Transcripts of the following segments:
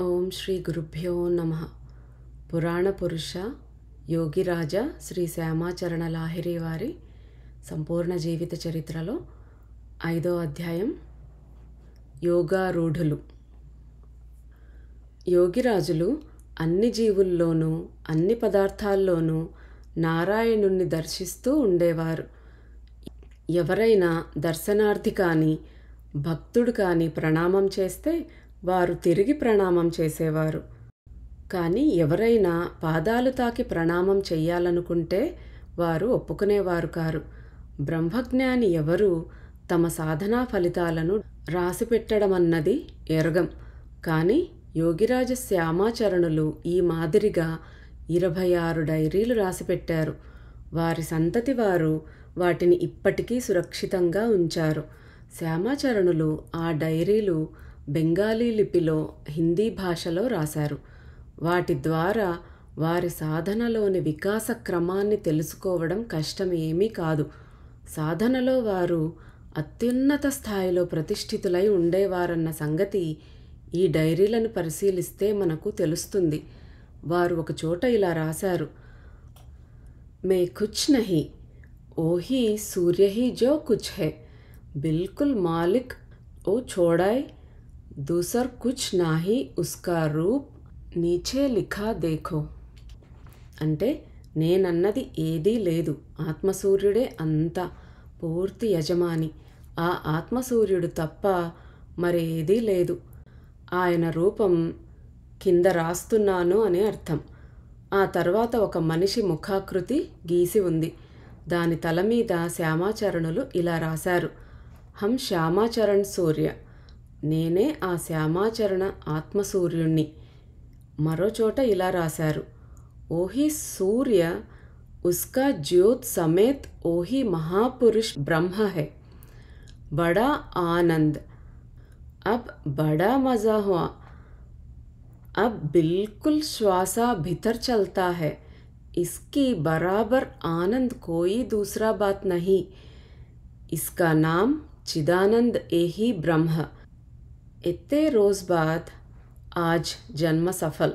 ఓం శ్రీ గురుభ్యో నమః. పురాణ పురుష యోగిరాజ శ్రీ శ్యామాచరణ లాహిరి వారి సంపూర్ణ జీవిత చరిత్రలో 5వ అధ్యాయం యోగారూఢులు. యోగిరాజులు అన్ని జీవుల్లోనూ అన్ని పదార్థాల్లోనూ నారాయణుణ్ణి దర్శిస్తూ ఉండేవారు. ఎవరైనా దర్శనార్థి కానీ భక్తుడు కానీ ప్రణామం చేస్తే వారు తిరిగి ప్రణామం చేసేవారు. కానీ ఎవరైనా పాదాలు తాకి ప్రణామం చెయ్యాలనుకుంటే వారు ఒప్పుకునేవారు కారు. బ్రహ్మజ్ఞాని ఎవరూ తమ సాధనా ఫలితాలను రాసిపెట్టడమన్నది ఎరగం. కానీ యోగిరాజ శ్యామాచరణులు ఈ మాదిరిగా 26 డైరీలు రాసిపెట్టారు. వారి సంతతి వారు వాటిని ఇప్పటికీ సురక్షితంగా ఉంచారు. శ్యామాచరణులు ఆ డైరీలు బెంగాలీ లిపిలో హిందీ భాషలో రాశారు. వాటి ద్వారా వారి సాధనలోని వికాస క్రమాన్ని తెలుసుకోవడం కష్టం ఏమీ కాదు. సాధనలో వారు అత్యున్నత స్థాయిలో ప్రతిష్ఠితులై ఉండేవారన్న సంగతి ఈ డైరీలను పరిశీలిస్తే మనకు తెలుస్తుంది. వారు ఒక చోట ఇలా రాశారు: మే కుచ్ నహీ ఓహీ సూర్య he Joe Kuch high, బిల్కుల్ Malik ఓ చోడాయ్, दूसर कुछ नाही उसका रूप నీచే లిఖా దేఖో. అంటే నేనన్నది ఏదీ లేదు, ఆత్మసూర్యుడే అంతా, పూర్తి యజమాని. ఆ ఆత్మసూర్యుడు తప్ప మరేదీ లేదు. ఆయన రూపం కింద రాస్తున్నాను అని అర్థం. ఆ తర్వాత ఒక మనిషి ముఖాకృతి గీసి ఉంది. దాని తల మీద శ్యామాచరణులు ఇలా రాశారు: హం శ్యామాచరణ్ సూర్య, నేనే ఆ శ్యామాచరణ ఆత్మసూర్యుణ్ణి. మరో చోట ఇలా రాశారు: ఓహీ సూర్య ఉస్కా జ్యోత్ సమేత్ ఓహీ మహాపురుష్ బ్రహ్మ హై, బడా ఆనంద్, అబ్ బడా మజా హుआ, अब बिल्कुल श्वासा भीतर चलता है, इसकी बराबर आनंद कोई दूसरा बात नहीं, इसका नाम चिदानंद एही ब्रह्म, इतने रोज बाद आज जन्म सफल.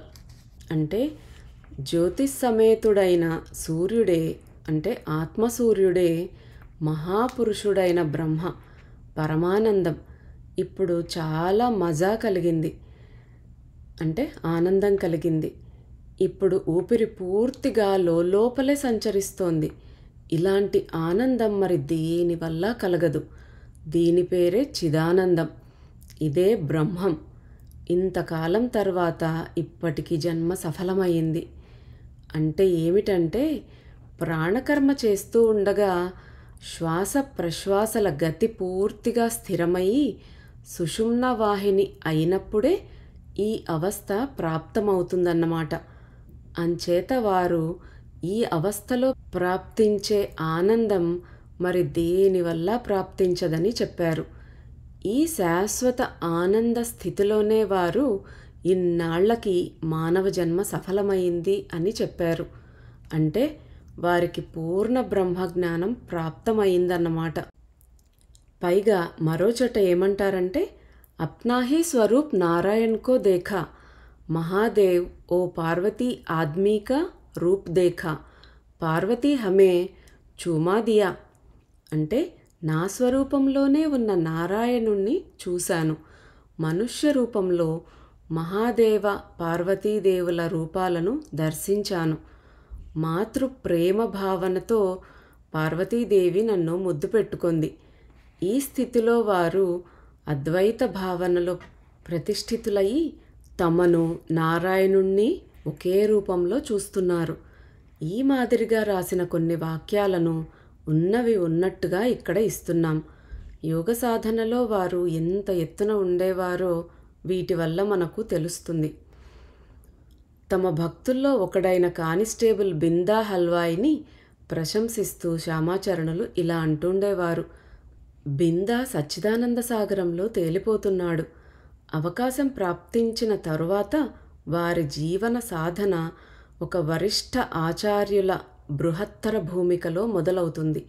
అంటే జ్యోతిష్ సమేతుడైన సూర్యుడే, అంటే ఆత్మసూర్యుడే మహాపురుషుడైన బ్రహ్మ, పరమానందం. ఇప్పుడు చాలా మజా కలిగింది, అంటే ఆనందం కలిగింది. ఇప్పుడు ఊపిరి పూర్తిగా లోపలే సంచరిస్తోంది. ఇలాంటి ఆనందం మరి దేనివల్ల కలగదు. దీని పేరే చిదానందం. ఇదే బ్రహ్మం. ఇంతకాలం తర్వాత ఇప్పటికి జన్మ సఫలమైంది. అంటే ఏమిటంటే, ప్రాణకర్మ చేస్తూ ఉండగా శ్వాస ప్రశ్వాసల గతి పూర్తిగా స్థిరమయ్యి సుషుమ్న వాహిని అయినప్పుడే ఈ అవస్థ ప్రాప్తమవుతుందన్నమాట. అంచేత వారు ఈ అవస్థలో ప్రాప్తించే ఆనందం మరి దేనివల్ల ప్రాప్తించదని చెప్పారు. ఈ శాశ్వత ఆనంద స్థితిలోనే వారు ఇన్నాళ్లకి మానవ జన్మ సఫలమైంది అని చెప్పారు. అంటే వారికి పూర్ణ బ్రహ్మజ్ఞానం ప్రాప్తమైందన్నమాట. పైగా మరో చోట ఏమంటారంటే, అప్నా హీ స్వరూప్ నారాయణ్ కో దేఖా, మహాదేవ్ ఓ పార్వతీ ఆద్మీ కా రూప్ దేఖా, పార్వతీ హమే చూమా దియా. అంటే నా స్వరూపంలోనే ఉన్న నారాయణుణ్ణి చూశాను, మనుష్య రూపంలో మహాదేవ పార్వతీదేవుల రూపాలను దర్శించాను. మాతృ ప్రేమ భావనతో పార్వతీదేవి నన్ను ముద్దు పెట్టుకుంది. ఈ స్థితిలో వారు అద్వైత భావనలో ప్రతిష్ఠితులయ్యి తమను నారాయణుణ్ణి ఒకే రూపంలో చూస్తున్నారు. ఈ మాదిరిగా రాసిన కొన్ని వాక్యాలను ఉన్నవి ఉన్నట్టుగా ఇక్కడ ఇస్తున్నాం. యోగ సాధనలో వారు ఎంత ఎత్తున ఉండేవారో వీటి వల్ల మనకు తెలుస్తుంది. తమ భక్తుల్లో ఒకడైన కానిస్టేబుల్ బిందా హల్వాయిని ప్రశంసిస్తూ శ్యామాచరణులు ఇలా అంటుండేవారు: బిందా సచ్చిదానంద సాగరంలో తేలిపోతున్నాడు. అవకాశం ప్రాప్తించిన తరువాత వారి జీవన సాధన ఒక వరిష్ఠ ఆచార్యుల బృహత్తర భూమికలో మొదలవుతుంది.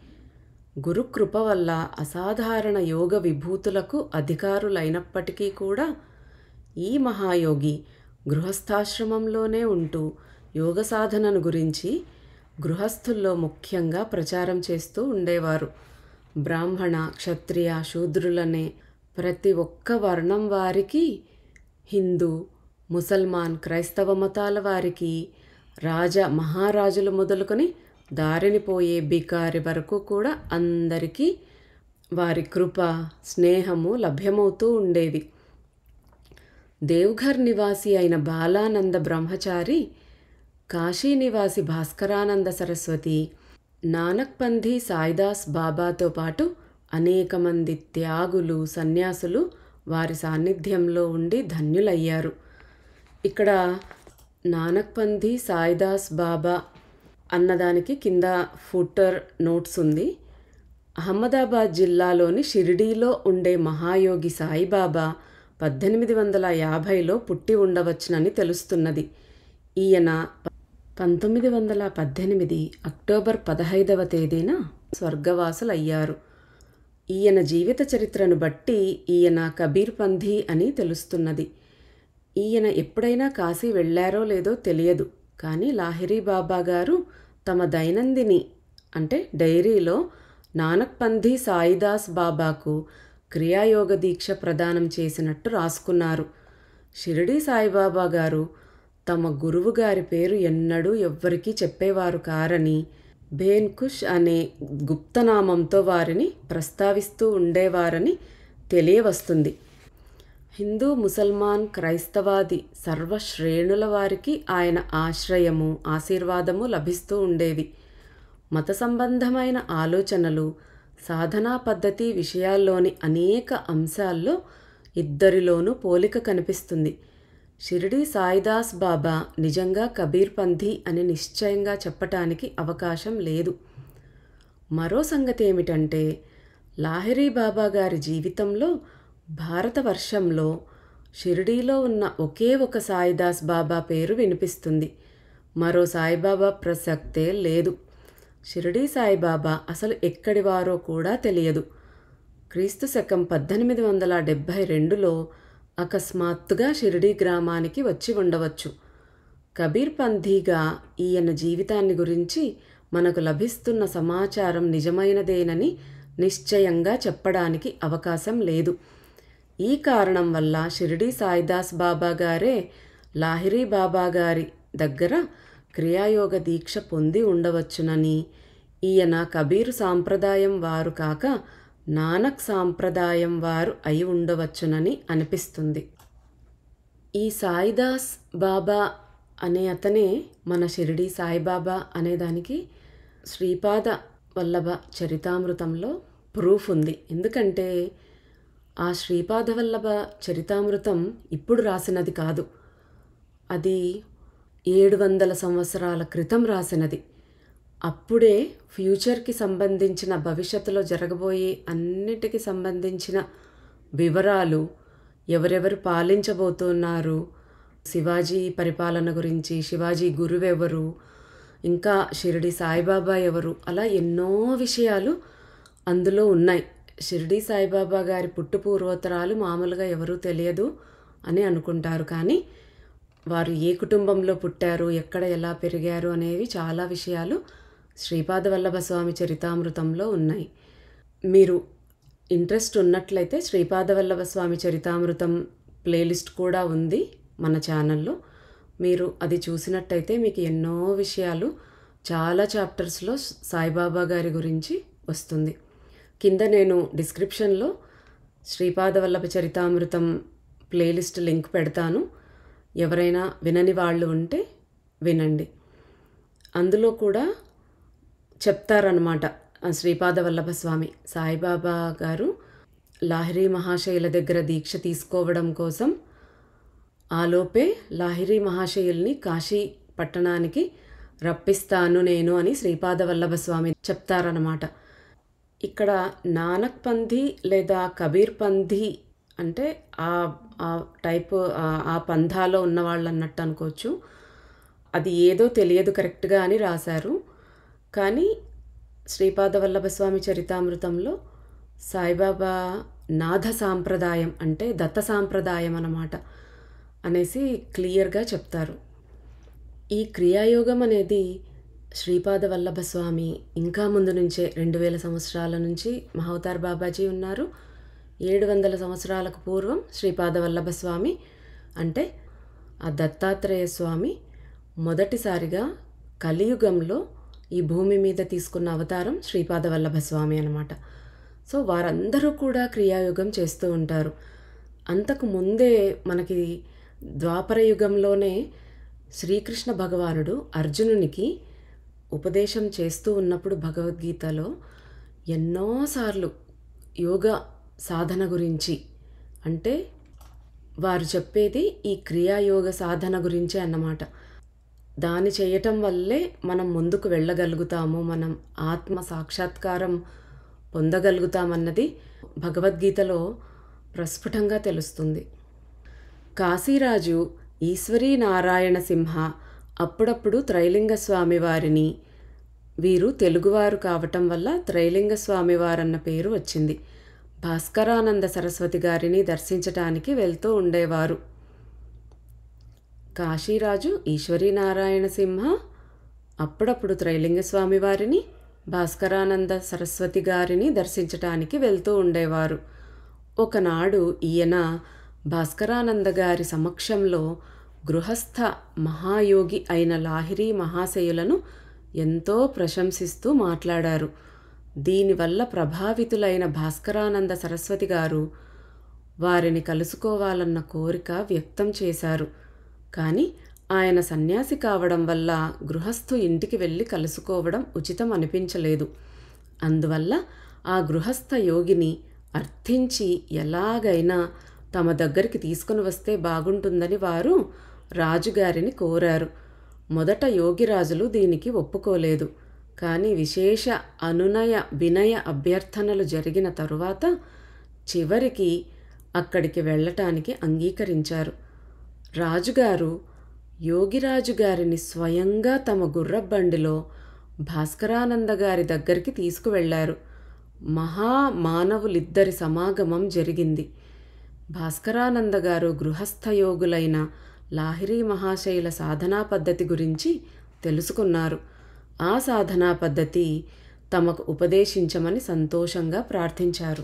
గురుకృప వల్ల అసాధారణ యోగ విభూతులకు అధికారులైనప్పటికీ కూడా ఈ మహాయోగి గృహస్థాశ్రమంలోనే ఉంటూ యోగ సాధనను గురించి గృహస్థుల్లో ముఖ్యంగా ప్రచారం చేస్తూ ఉండేవారు. బ్రాహ్మణ, క్షత్రియ, శూద్రులనే ప్రతి ఒక్క వర్ణం వారికి, హిందూ, ముసల్మాన్, క్రైస్తవ మతాల వారికి, మహారాజులు మొదలుకొని దారిని పోయే బికారి వరకు కూడా అందరికీ వారి కృప, స్నేహము లభ్యమవుతూ ఉండేవి. దేవ్ఘర్ నివాసి అయిన బాలానంద బ్రహ్మచారి, కాశీ నివాసి భాస్కరానంద సరస్వతి, నానక్పంథీ సాయిదాస్ బాబాతో పాటు అనేక మంది త్యాగులు, సన్యాసులు వారి సాన్నిధ్యంలో ఉండి ధన్యులయ్యారు. ఇక్కడ నానక్పంథీ సాయిదాస్ బాబా అన్నదానికి కింద ఫుటర్ నోట్స్ ఉంది. అహ్మదాబాద్ జిల్లాలోని షిరిడీలో ఉండే మహాయోగి సాయిబాబా 1850లో పుట్టి ఉండవచ్చునని తెలుస్తున్నది. ఈయన 1918 అక్టోబర్ 15వ తేదీన స్వర్గవాసులయ్యారు. ఈయన జీవిత చరిత్రను బట్టి ఈయన కబీర్ పంథీ అని తెలుస్తున్నది. ఈయన ఎప్పుడైనా కాశీ వెళ్ళారో లేదో తెలియదు, కానీ లాహిరీ బాబా గారు తమ దైనందిని డైరీలో నానక్పంథీ సాయిదాస్ బాబాకు క్రియాయోగ దీక్ష ప్రదానం చేసినట్టు రాసుకున్నారు. షిరిడీ సాయిబాబా గారు తమ గురువు గారి పేరు ఎన్నడూ ఎవ్వరికీ చెప్పేవారు కారని భేన్కుష్ అనే గుప్తనామంతో వారిని ప్రస్తావిస్తూ ఉండేవారని తెలియవస్తుంది. హిందూ, ముసల్మాన్, క్రైస్తవాది సర్వశ్రేణుల వారికి ఆయన ఆశ్రయము, ఆశీర్వాదము లభిస్తూ ఉండేవి. మత సంబంధమైన ఆలోచనలు, సాధనా పద్ధతి విషయాల్లోని అనేక అంశాల్లో ఇద్దరిలోనూ పోలిక కనిపిస్తుంది. షిరిడీ సాయిదాస్ బాబా నిజంగా కబీర్ పంథీ అని నిశ్చయంగా చెప్పటానికి అవకాశం లేదు. మరో సంగతి ఏమిటంటే, లాహిరీ బాబా గారి జీవితంలో భారతవర్షంలో షిరిడీలో ఉన్న ఒకే ఒక సాయిదాస్ బాబా పేరు వినిపిస్తుంది. మరో సాయిబాబా ప్రసక్తే లేదు. షిరిడీ సాయిబాబా అసలు ఎక్కడివారో కూడా తెలియదు. క్రీస్తు శకం 1872లో అకస్మాత్తుగా షిరిడీ గ్రామానికి వచ్చి ఉండవచ్చు. కబీర్ పంథీగా ఈయన జీవితాన్ని గురించి మనకు లభిస్తున్న సమాచారం నిజమైనదేనని నిశ్చయంగా చెప్పడానికి అవకాశం లేదు. ఈ కారణం వల్ల షిరిడీ సాయిదాస్ బాబా గారే లాహిరీ బాబా గారి దగ్గర క్రియాయోగ దీక్ష పొంది ఉండవచ్చునని, ఈయన కబీరు సాంప్రదాయం వారు కాక నానక్ సాంప్రదాయం వారు అయి ఉండవచ్చునని అనిపిస్తుంది. ఈ సాయిదాస్ బాబా అనే అతనే మన షిరిడీ సాయిబాబా అనేదానికి శ్రీపాద వల్లభ చరితామృతంలో ప్రూఫ్ ఉంది. ఎందుకంటే ఆ శ్రీపాద వల్లభ చరితామృతం ఇప్పుడు రాసినది కాదు, అది 700 సంవత్సరాల క్రితం రాసినది. అప్పుడే ఫ్యూచర్కి సంబంధించిన, భవిష్యత్తులో జరగబోయే అన్నిటికీ సంబంధించిన వివరాలు, ఎవరెవరు పాలించబోతున్నారు, శివాజీ పరిపాలన గురించి, శివాజీ గురువెవరు, ఇంకా షిరిడీ సాయిబాబా ఎవరు, అలా ఎన్నో విషయాలు అందులో ఉన్నాయి. షిరిడీ సాయిబాబా గారి పుట్టు పూర్వోత్తరాలు మామూలుగా ఎవరూ తెలియదు అని అనుకుంటారు, కానీ వారు ఏ కుటుంబంలో పుట్టారు, ఎక్కడ ఎలా పెరిగారు అనేవి చాలా విషయాలు శ్రీపాద వల్లభ స్వామి చరితామృతంలో ఉన్నాయి. మీరు ఇంట్రెస్ట్ ఉన్నట్లయితే శ్రీపాద వల్లభ స్వామి చరితామృతం ప్లేలిస్ట్ కూడా ఉంది మన ఛానల్లో. మీరు అది చూసినట్టయితే మీకు ఎన్నో విషయాలు చాలా చాప్టర్స్లో సాయిబాబా గారి గురించి వస్తుంది. కింద నేను డిస్క్రిప్షన్లో శ్రీపాద వల్లభ చరితామృతం ప్లేలిస్ట్ లింక్ పెడతాను. ఎవరైనా వినని వాళ్ళు ఉంటే వినండి. అందులో కూడా చెప్తారనమాట శ్రీపాద వల్లభ స్వామి, సాయిబాబా గారు లాహిరీ మహాశయుల దగ్గర దీక్ష తీసుకోవడం కోసం ఆలోపే లాహిరీ మహాశయుల్ని కాశీ పట్టణానికి రప్పిస్తాను నేను అని శ్రీపాద వల్లభ స్వామి చెప్తారనమాట. ఇక్కడ నానక్ పంథీ లేదా కబీర్ పంథీ అంటే ఆ టైప్, ఆ పంథాలో ఉన్నవాళ్ళు అన్నట్టు అనుకోవచ్చు. అది ఏదో తెలియదు కరెక్ట్గా అని రాశారు. కానీ శ్రీపాద వల్లభ స్వామి చరితామృతంలో సాయిబాబా నాథ సాంప్రదాయం అంటే దత్త సాంప్రదాయం అన్నమాట. అనేసి క్లియర్గా చెప్తారు. ఈ క్రియాయోగం అనేది శ్రీపాద వల్లభ స్వామి ఇంకా ముందు నుంచే 2000 సంవత్సరాల నుంచి మహవతార్ బాబాజీ ఉన్నారు. 700 సంవత్సరాలకు పూర్వం శ్రీపాద వల్లభ స్వామి అంటే ఆ దత్తాత్రేయ స్వామి మొదటిసారిగా కలియుగంలో ఈ భూమి మీద తీసుకున్న అవతారం శ్రీపాద వల్లభ స్వామి అన్నమాట. సో వారందరూ కూడా క్రియాయోగం చేస్తూ ఉంటారు. అంతకు ముందే మనకి ద్వాపర యుగంలోనే శ్రీకృష్ణ భగవానుడు అర్జునునికి ఉపదేశం చేస్తూ ఉన్నప్పుడు భగవద్గీతలో ఎన్నోసార్లు యోగా సాధన గురించి, అంటే వారు చెప్పేది ఈ క్రియాయోగ సాధన గురించే అన్నమాట. దాన్ని చేయటం వల్లే మనం ముందుకు వెళ్ళగలుగుతాము, మనం ఆత్మ సాక్షాత్కారం పొందగలుగుతామన్నది భగవద్గీతలో ప్రస్ఫుటంగా తెలుస్తుంది. కాశీరాజు ఈశ్వరీ నారాయణ సింహ అప్పుడప్పుడు త్రైలింగ స్వామివారిని, వీరు తెలుగువారు కావటం వల్ల త్రైలింగ స్వామివారన్న పేరు వచ్చింది, భాస్కరానంద సరస్వతి గారిని దర్శించటానికి వెళ్తూ ఉండేవారు. కాశీరాజు ఈశ్వరీ నారాయణ సింహ అప్పుడప్పుడు త్రైలింగ స్వామివారిని, భాస్కరానంద సరస్వతి గారిని దర్శించటానికి వెళ్తూ ఉండేవారు. ఒకనాడు ఈయన భాస్కరానంద గారి సమక్షంలో గృహస్థ మహాయోగి అయిన లాహిరి మహాశయులను ఎంతో ప్రశంసిస్తూ మాట్లాడారు. దీనివల్ల ప్రభావితులైన భాస్కరానంద సరస్వతి గారు వారిని కలుసుకోవాలన్న కోరిక వ్యక్తం చేశారు. కానీ ఆయన సన్యాసి కావడం వల్ల గృహస్థు ఇంటికి వెళ్ళి కలుసుకోవడం ఉచితం అనిపించలేదు. అందువల్ల ఆ గృహస్థ యోగిని అర్థించి ఎలాగైనా తమ దగ్గరికి తీసుకుని వస్తే బాగుంటుందని వారు రాజుగారిని కోరారు. మొదట యోగిరాజులు దీనికి ఒప్పుకోలేదు. కానీ విశేష అనునయ వినయ అభ్యర్థనలు జరిగిన తరువాత చివరికి అక్కడికి వెళ్ళటానికి అంగీకరించారు. రాజుగారు యోగిరాజు గారిని స్వయంగా తమ గుర్రబండిలో భాస్కరానంద గారి దగ్గరికి తీసుకువెళ్లారు. మహామానవులిద్దరి సమాగమం జరిగింది. భాస్కరానంద గారు గృహస్థయోగులైన లాహిరి మహాశైల సాధనా పద్ధతి గురించి తెలుసుకున్నారు. ఆ సాధనా పద్ధతి తమకు ఉపదేశించమని సంతోషంగా ప్రార్థించారు.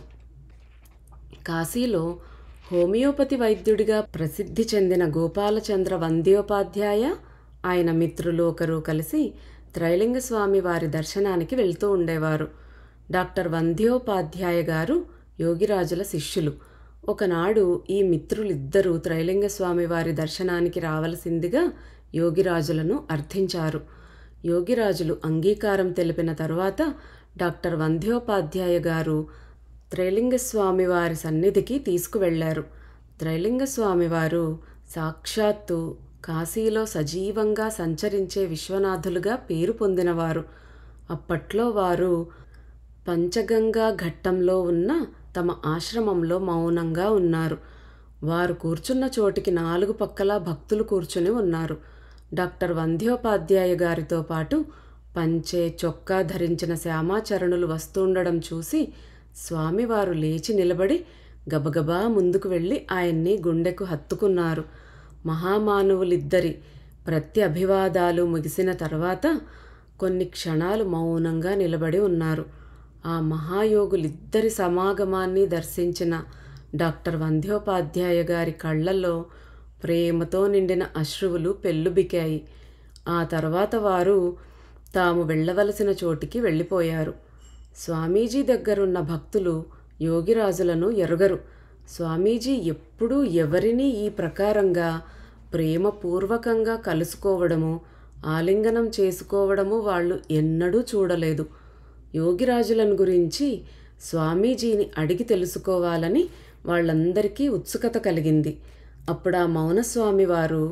కాశీలో హోమియోపతి వైద్యుడిగా ప్రసిద్ధి చెందిన గోపాలచంద్ర వంద్యోపాధ్యాయ ఆయన మిత్రులు ఒకరు కలిసి త్రైలింగ స్వామి వారి దర్శనానికి వెళ్తూ ఉండేవారు. డాక్టర్ వంద్యోపాధ్యాయ గారు యోగిరాజుల శిష్యులు. ఒకనాడు ఈ మిత్రులిద్దరూ త్రైలింగ స్వామి వారి దర్శనానికి రావలసిందిగా యోగిరాజులను అర్థించారు. యోగిరాజులు అంగీకారం తెలిపిన తరువాత డాక్టర్ వంద్యోపాధ్యాయ గారు త్రైలింగ స్వామివారి సన్నిధికి తీసుకువెళ్లారు. త్రైలింగ స్వామివారు సాక్షాత్తు కాశీలో సజీవంగా సంచరించే విశ్వనాథులుగా పేరు పొందినవారు. అప్పట్లో వారు పంచగంగా ఘట్టంలో ఉన్న తమ ఆశ్రమంలో మౌనంగా ఉన్నారు. వారు కూర్చున్న చోటికి 4 పక్కలా భక్తులు కూర్చుని ఉన్నారు. డాక్టర్ వంద్యోపాధ్యాయ గారితో పాటు పంచె చొక్కా ధరించిన శ్యామాచరణులు వస్తుండడం చూసి స్వామివారు లేచి నిలబడి గబగబా ముందుకు వెళ్ళి ఆయన్ని గుండెకు హత్తుకున్నారు. మహామానవులిద్దరి ప్రత్యభివాదాలు ముగిసిన తర్వాత కొన్ని క్షణాలు మౌనంగా నిలబడి ఉన్నారు. ఆ మహాయోగులిద్దరి సమాగమాన్ని దర్శించిన డాక్టర్ వంద్యోపాధ్యాయ గారి కళ్ళల్లో ప్రేమతో నిండిన అశ్రువులు పెల్లుబికాయి. ఆ తర్వాత వారు తాము వెళ్ళవలసిన చోటికి వెళ్ళిపోయారు. స్వామీజీ దగ్గరున్న భక్తులు యోగిరాజులను ఎరుగరు. స్వామీజీ ఎప్పుడూ ఎవరినీ ఈ ప్రకారంగా ప్రేమపూర్వకంగా కలుసుకోవడము, ఆలింగనం చేసుకోవడము వాళ్ళు ఎన్నడూ చూడలేదు. యోగిరాజులను గురించి స్వామీజీని అడిగి తెలుసుకోవాలని వాళ్ళందరికీ ఉత్సుకత కలిగింది. అప్పుడు ఆ మౌనస్వామి వారు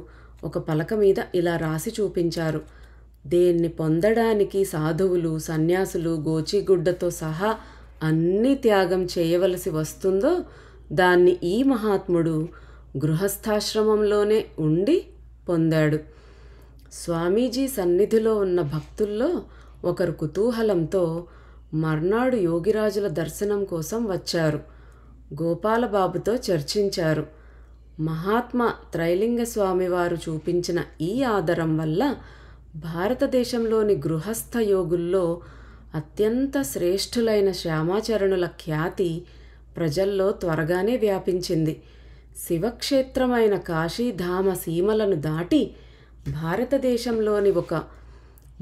ఒక పలక మీద ఇలా రాసి చూపించారు. దేన్ని పొందడానికి సాధువులు, సన్యాసులు గోచిగుడ్డతో సహా అన్ని త్యాగం చేయవలసి వస్తుందో దాన్ని ఈ మహాత్ముడు గృహస్థాశ్రమంలోనే ఉండి పొందాడు. స్వామీజీ సన్నిధిలో ఉన్న భక్తుల్లో ఒకరు కుతూహలంతో మర్నాడు యోగిరాజుల దర్శనం కోసం వచ్చారు. గోపాలబాబుతో చర్చించారు. మహాత్మా త్రైలింగ స్వామివారు చూపించిన ఈ ఆదరం వల్ల భారతదేశంలోని గృహస్థ యోగుల్లో అత్యంత శ్రేష్ఠులైన శ్యామాచరణుల ఖ్యాతి ప్రజల్లో త్వరగానే వ్యాపించింది. శివక్షేత్రమైన కాశీధామ సీమలను దాటి భారతదేశంలోని ఒక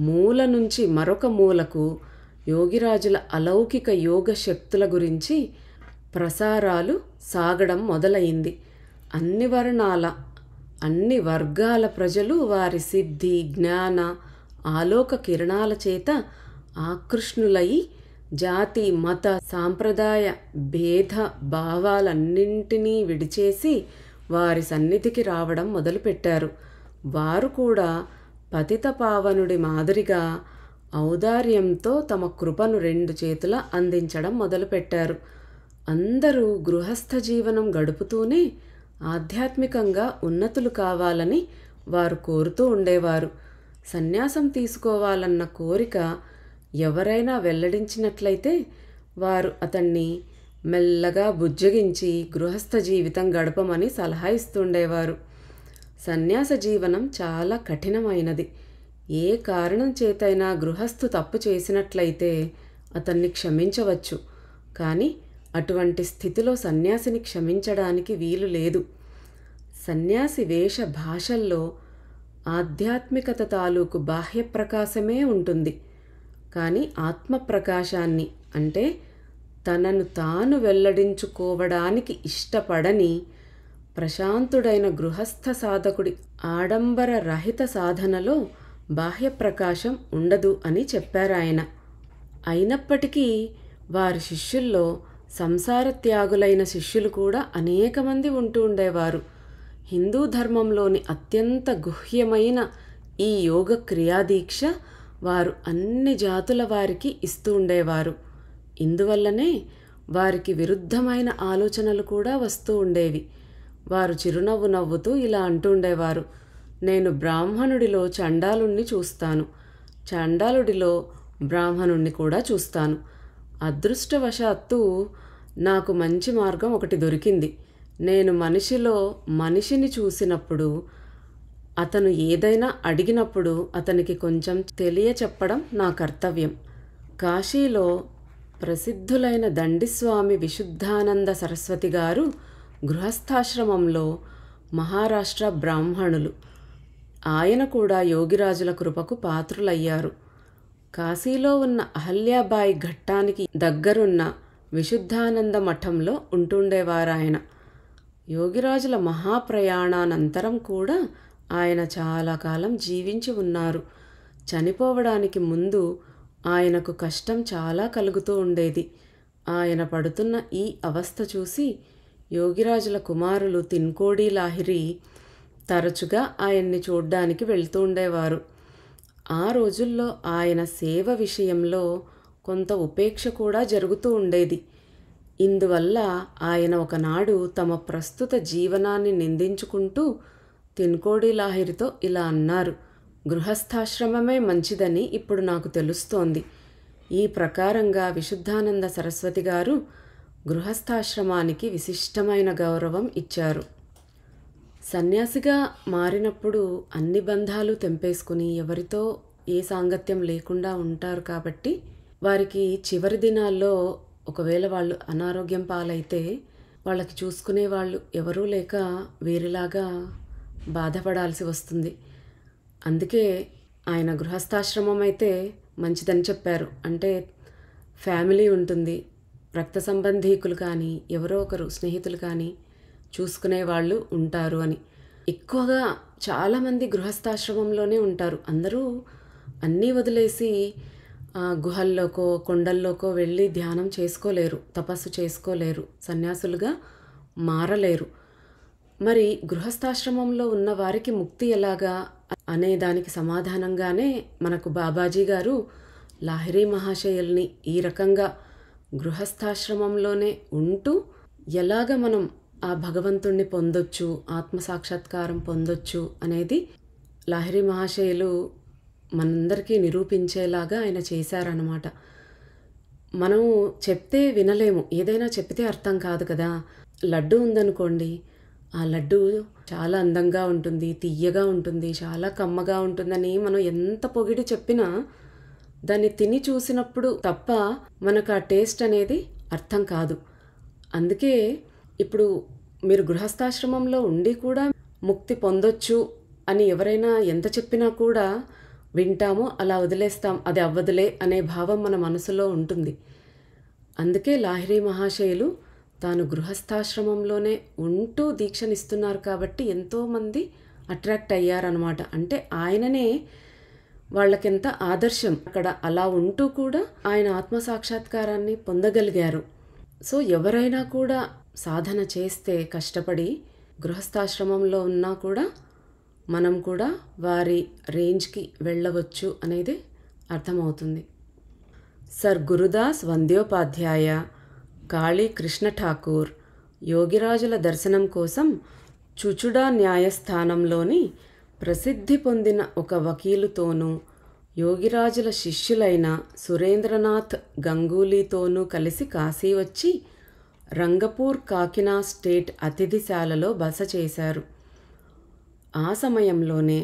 మూల నుంచి మరొక మూలకు యోగిరాజుల అలౌకిక యోగ శక్తుల గురించి ప్రసారాలు సాగడం మొదలైంది. అన్ని వర్ణాల, అన్ని వర్గాల ప్రజలు వారి సిద్ధి, జ్ఞాన, ఆలోక కిరణాల చేత ఆకృష్ణులై జాతి, మత, సాంప్రదాయ భేద భావాలన్నింటినీ విడిచేసి వారి సన్నిధికి రావడం మొదలుపెట్టారు. వారు కూడా పతిత పావనుడి మాదిరిగా ఔదార్యంతో తమ కృపను రెండు చేతుల అందించడం మొదలుపెట్టారు. అందరూ గృహస్థ జీవనం గడుపుతూనే ఆధ్యాత్మికంగా ఉన్నతులు కావాలని వారు కోరుతూ ఉండేవారు. సన్యాసం తీసుకోవాలన్న కోరిక ఎవరైనా వెల్లడించినట్లయితే వారు అతన్ని మెల్లగా బుజ్జగించి గృహస్థ జీవితం గడపమని సలహా ఇస్తుండేవారు. సన్యాస జీవనం చాలా కఠినమైనది. ఏ కారణం చేతైనా గృహస్థు తప్పు చేసినట్లయితే అతన్ని క్షమించవచ్చు, కానీ అటువంటి స్థితిలో సన్యాసిని క్షమించడానికి వీలు లేదు. సన్యాసి వేష భాషల్లో ఆధ్యాత్మికత తాలూకు బాహ్య ప్రకాశమే ఉంటుంది, కానీ ఆత్మప్రకాశాన్ని, అంటే తనను తాను వెల్లడించుకోవడానికి ఇష్టపడని ప్రశాంతుడైన గృహస్థ సాధకుడి ఆడంబర రహిత సాధనలో బాహ్య ప్రకాశం ఉండదు అని చెప్పారాయన. అయినప్పటికీ వారి శిష్యుల్లో సంసార త్యాగులైన శిష్యులు కూడా అనేక మంది ఉంటూ ఉండేవారు. హిందూ ధర్మంలోని అత్యంత గుహ్యమైన ఈ యోగ క్రియాదీక్ష వారు అన్ని జాతుల వారికి ఇస్తూ ఉండేవారు. ఇందువల్లనే వారికి విరుద్ధమైన ఆలోచనలు కూడా వస్తూ ఉండేవి. వారు చిరునవ్వు నవ్వుతూ ఇలా అంటుండేవారు, నేను బ్రాహ్మణుడిలో చండాలుణ్ణి చూస్తాను, చండాలుడిలో బ్రాహ్మణుణ్ణి కూడా చూస్తాను. అదృష్టవశాత్తు నాకు మంచి మార్గం ఒకటి దొరికింది. నేను మనిషిలో మనిషిని చూసినప్పుడు, అతను ఏదైనా అడిగినప్పుడు అతనికి కొంచెం తెలియచెప్పడం నా కర్తవ్యం. కాశీలో ప్రసిద్ధులైన దండిస్వామి విశుద్ధానంద సరస్వతి గారు గృహస్థాశ్రమంలో మహారాష్ట్ర బ్రాహ్మణులు. ఆయన కూడా యోగిరాజుల కృపకు పాత్రులయ్యారు. కాశీలో ఉన్న అహల్యాబాయి ఘట్టానికి దగ్గరున్న విశుద్ధానంద మఠంలో ఉంటుండేవారాయన. యోగిరాజుల మహాప్రయాణానంతరం కూడా ఆయన చాలా కాలం జీవించి ఉన్నారు. చనిపోవడానికి ముందు ఆయనకు కష్టం చాలా కలుగుతూ ఉండేది. ఆయన పడుతున్న ఈ అవస్థ చూసి యోగిరాజుల కుమారులు తిన్కోడి లాహిరి తరచుగా ఆయన్ని చూడ్డానికి వెళ్తూ ఉండేవారు. ఆ రోజుల్లో ఆయన సేవ విషయంలో కొంత ఉపేక్ష కూడా జరుగుతూ ఉండేది. ఇందువల్ల ఆయన ఒకనాడు తమ ప్రస్తుత జీవనాన్ని నిందించుకుంటూ తిన్కోడి లాహిరితో ఇలా అన్నారు, గృహస్థాశ్రమమే మంచిదని ఇప్పుడు నాకు తెలుస్తోంది. ఈ ప్రకారంగా విశుద్ధానంద సరస్వతి గారు గృహస్థాశ్రమానికి విశిష్టమైన గౌరవం ఇచ్చారు. సన్యాసిగా మారినప్పుడు అన్ని బంధాలు తెంపేసుకుని ఎవరితో ఏ సాంగత్యం లేకుండా ఉంటారు. కాబట్టి వారికి చివరి దినాల్లో ఒకవేళ వాళ్ళు అనారోగ్యం పాలైతే వాళ్ళకి చూసుకునే వాళ్ళు ఎవరూ లేక వేరేలాగా బాధపడాల్సి వస్తుంది. అందుకే ఆయన గృహస్థాశ్రమం అయితే మంచిదని చెప్పారు. అంటే ఫ్యామిలీ ఉంటుంది, రక్త సంబంధీకులు కానీ ఎవరో ఒకరు స్నేహితులు కానీ చూసుకునే వాళ్ళు ఉంటారు అని. ఎక్కువగా చాలామంది గృహస్థాశ్రమంలోనే ఉంటారు. అందరూ అన్నీ వదిలేసి గుహల్లోకో కొండల్లోకో వెళ్ళి ధ్యానం చేసుకోలేరు, తపస్సు చేసుకోలేరు, సన్యాసులుగా మారలేరు. మరి గృహస్థాశ్రమంలో ఉన్న వారికి ముక్తి ఎలాగా అనే దానికి సమాధానంగానే మనకు బాబాజీ గారు లాహిరి మహాశయుల్ని ఈ రకంగా గృహస్థాశ్రమంలోనే ఉంటూ ఎలాగ మనం ఆ భగవంతుణ్ణి పొందొచ్చు, ఆత్మసాక్షాత్కారం పొందొచ్చు అనేది లాహిరి మహాశయులు మనందరికీ నిరూపించేలాగా ఆయన చేశారన్నమాట. మనం చెప్తే వినలేము, ఏదైనా చెప్తే అర్థం కాదు కదా. లడ్డు ఉందనుకోండి, ఆ లడ్డు చాలా అందంగా ఉంటుంది, తియ్యగా ఉంటుంది, చాలా కమ్మగా ఉంటుందని మనం ఎంత పొగిడి చెప్పినా దాన్ని తిని చూసినప్పుడు తప్ప మనకు ఆ టేస్ట్ అనేది అర్థం కాదు. అందుకే ఇప్పుడు మీరు గృహస్థాశ్రమంలో ఉండి కూడా ముక్తి పొందొచ్చు అని ఎవరైనా ఎంత చెప్పినా కూడా వింటాము, అలా వదిలేస్తాం, అది అవ్వదులే అనే భావం మన మనసులో ఉంటుంది. అందుకే లాహిరి మహాశయులు తాను గృహస్థాశ్రమంలోనే ఉంటూ దీక్షనిస్తున్నారు కాబట్టి ఎంతోమంది అట్రాక్ట్ అయ్యారనమాట. అంటే ఆయననే వాళ్ళకెంత ఆదర్శం. అక్కడ అలా ఉంటూ కూడా ఆయన ఆత్మసాక్షాత్కారాన్ని పొందగలిగారు. సో ఎవరైనా కూడా సాధన చేస్తే కష్టపడి గృహస్థాశ్రమంలో ఉన్నా కూడా మనం కూడా వారి రేంజ్కి వెళ్ళవచ్చు అనేది అర్థమవుతుంది. సర్ గురుదాస్ వంద్యోపాధ్యాయ, కాళీ కృష్ణ ఠాకూర్ యోగిరాజుల దర్శనం కోసం చుచుడా న్యాయస్థానంలోని ప్రసిద్ధి పొందిన ఒక వకీలుతోనూ యోగిరాజుల శిష్యులైన సురేంద్రనాథ్ గంగూలీతోనూ కలిసి కాశీ వచ్చి రంగపూర్ కాకినా స్టేట్ అతిథిశాలలో బస చేశారు. ఆ సమయంలోనే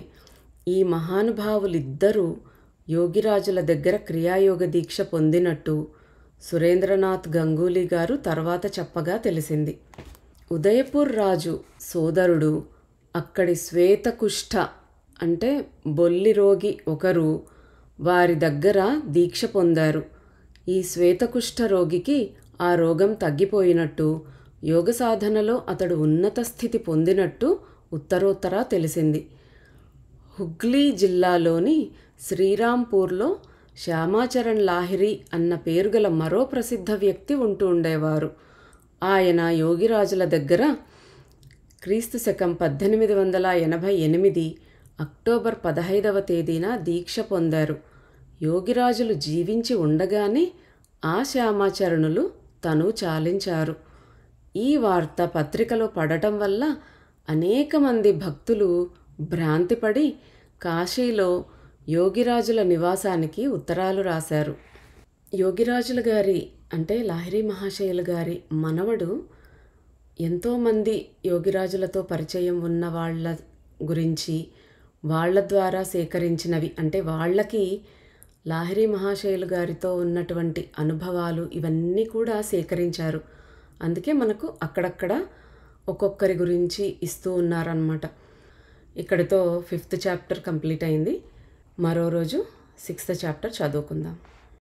ఈ మహానుభావులిద్దరూ యోగిరాజుల దగ్గర క్రియాయోగ దీక్ష పొందినట్టు సురేంద్రనాథ్ గంగూలీ గారు తర్వాత చెప్పగా తెలిసింది. ఉదయపూర్ రాజు సోదరుడు, అక్కడి శ్వేతకుష్ఠ అంటే బొల్లి రోగి ఒకరు వారి దగ్గర దీక్ష పొందారు. ఈ శ్వేతకుష్ఠ రోగికి ఆ రోగం తగ్గిపోయినట్టు, యోగ సాధనలో అతడు ఉన్నత స్థితి పొందినట్టు ఉత్తరోత్తరా తెలిసింది. హుగ్లీ జిల్లాలోని శ్రీరాంపూర్లో శ్యామాచరణ్ లాహిరి అన్న పేరుగల మరో ప్రసిద్ధ వ్యక్తి ఉంటూ ఉండేవారు. ఆయన యోగిరాజుల దగ్గర క్రీస్తు శకం 1888 అక్టోబర్ 15వ తేదీన దీక్ష పొందారు. యోగిరాజులు జీవించి ఉండగానే ఆ శ్యామాచరణులు తను చాలించారు. ఈ వార్త పత్రికలో పడటం వల్ల అనేక మంది భక్తులు భ్రాంతిపడి కాశీలో యోగిరాజుల నివాసానికి ఉత్తరాలు రాశారు. యోగిరాజుల గారి అంటే లాహిరి మహాశయుల గారి మనవడు ఎంతోమంది యోగిరాజులతో పరిచయం ఉన్న వాళ్ళ గురించి, వాళ్ళ ద్వారా సేకరించినవి అంటే వాళ్ళకి లాహిరి మహాశయులు గారితో ఉన్నటువంటి అనుభవాలు ఇవన్నీ కూడా సేకరించారు. అందుకే మనకు అక్కడక్కడ ఒక్కొక్కరి గురించి ఇస్తూ ఉన్నారన్నమాట. ఇక్కడితో 5th చాప్టర్ కంప్లీట్ అయింది. మరో రోజు 6th చాప్టర్ చదువుకుందాం.